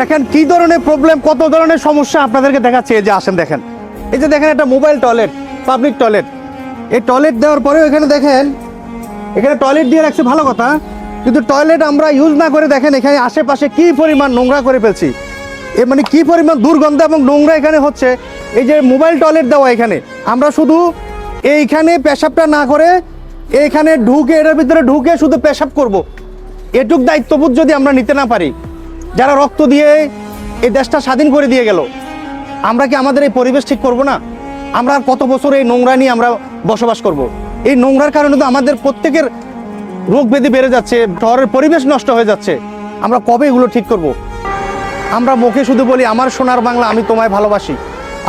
দেখেন কি ধরনের প্রবলেম, কত ধরনের সমস্যা আপনাদেরকে দেখাচ্ছে। এই যে আসেন দেখেন, এই যে দেখেন একটা মোবাইল টয়লেট, পাবলিক টয়লেট। এই টয়লেট দেওয়ার পরেও এখানে দেখেন, এখানে টয়লেট দিয়ে রাখছে ভালো কথা, কিন্তু টয়লেট আমরা ইউজ না করে দেখেন এখানে আশেপাশে কি পরিমাণ নোংরা করে ফেলছি। এ মানে কি পরিমাণ দুর্গন্ধ এবং নোংরা এখানে হচ্ছে। এই যে মোবাইল টয়লেট দেওয়া, এখানে আমরা শুধু এইখানে পেশাবটা না করে এইখানে ঢুকে, এটার ভিতরে ঢুকে শুধু পেশাব করব, এটুক দায়িত্ববোধ যদি আমরা নিতে না পারি, যারা রক্ত দিয়ে এই দেশটা স্বাধীন করে দিয়ে গেল, আমরা কি আমাদের এই পরিবেশ ঠিক করব না? আমরা আর কত বছর এই নোংরা নিয়ে আমরা বসবাস করব? এই নোংরার কারণে তো আমাদের প্রত্যেকের রোগ ব্যাধি বেড়ে যাচ্ছে, শহরের পরিবেশ নষ্ট হয়ে যাচ্ছে। আমরা কবে এগুলো ঠিক করব? আমরা মুখে শুধু বলি আমার সোনার বাংলা, আমি তোমায় ভালোবাসি।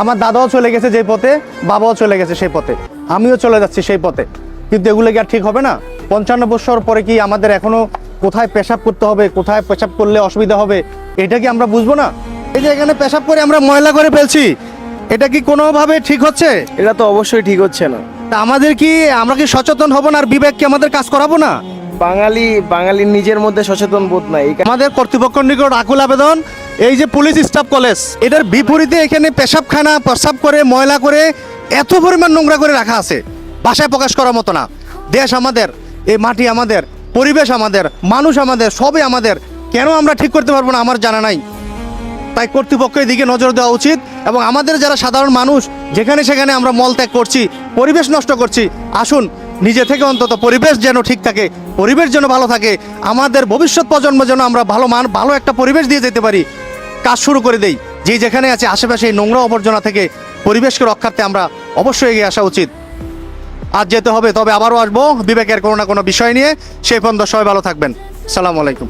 আমার দাদাও চলে গেছে যে পথে, বাবাও চলে গেছে সেই পথে, আমিও চলে যাচ্ছি সেই পথে, কিন্তু এগুলো কি আর ঠিক হবে না? 55 বছর পরে কি আমাদের এখনো কোথায় পেশাব করতে হবে, কোথায় পেশাব করলে অসুবিধা হবে, এটা কি আমরা বুঝবো না? এই যে এখানে পেশাব করে আমরা ময়লা করে ফেলছি, এটা কি কোনোভাবে ঠিক হচ্ছে? এটা তো অবশ্যই ঠিক হচ্ছে না। তা আমরা কি সচেতন হব না? আর বিবেক কি আমাদের কাজ করাবো না? বাঙালির নিজের মধ্যে সচেতন বোধ নাই। আমাদের কর্তৃপক্ষের নিকট আকুল আবেদন, এই যে পুলিশ স্টাফ কলেজ, এটার বিপরীতে এখানে পেশাবখানা, প্রস্রাব করে ময়লা করে এত পরিমাণ নোংরা করে রাখা আছে, ভাষায় প্রকাশ করার মতো না। দেশ আমাদের, এই মাটি আমাদের, পরিবেশ আমাদের, মানুষ আমাদের, সবই আমাদের। কেন আমরা ঠিক করতে পারবো না আমার জানা নাই। তাই কর্তৃপক্ষের দিকে নজর দেওয়া উচিত, এবং আমাদের যারা সাধারণ মানুষ যেখানে সেখানে আমরা মলত্যাগ করছি, পরিবেশ নষ্ট করছি, আসুন নিজে থেকে অন্তত পরিবেশ যেন ঠিক থাকে, পরিবেশ যেন ভালো থাকে, আমাদের ভবিষ্যৎ প্রজন্ম যেন আমরা ভালো একটা পরিবেশ দিয়ে যেতে পারি, কাজ শুরু করে দেই। যে যেখানে আছে আশেপাশে এই নোংরা আবর্জনা থেকে পরিবেশকে রক্ষার্থে আমরা অবশ্যই এগিয়ে আসা উচিত। আজ যেতে হবে, তবে আবারও আসবো বিবেকের কোনো না কোনো বিষয় নিয়ে। সেই পর্যন্ত সবাই ভালো থাকবেন। আসসালামু আলাইকুম।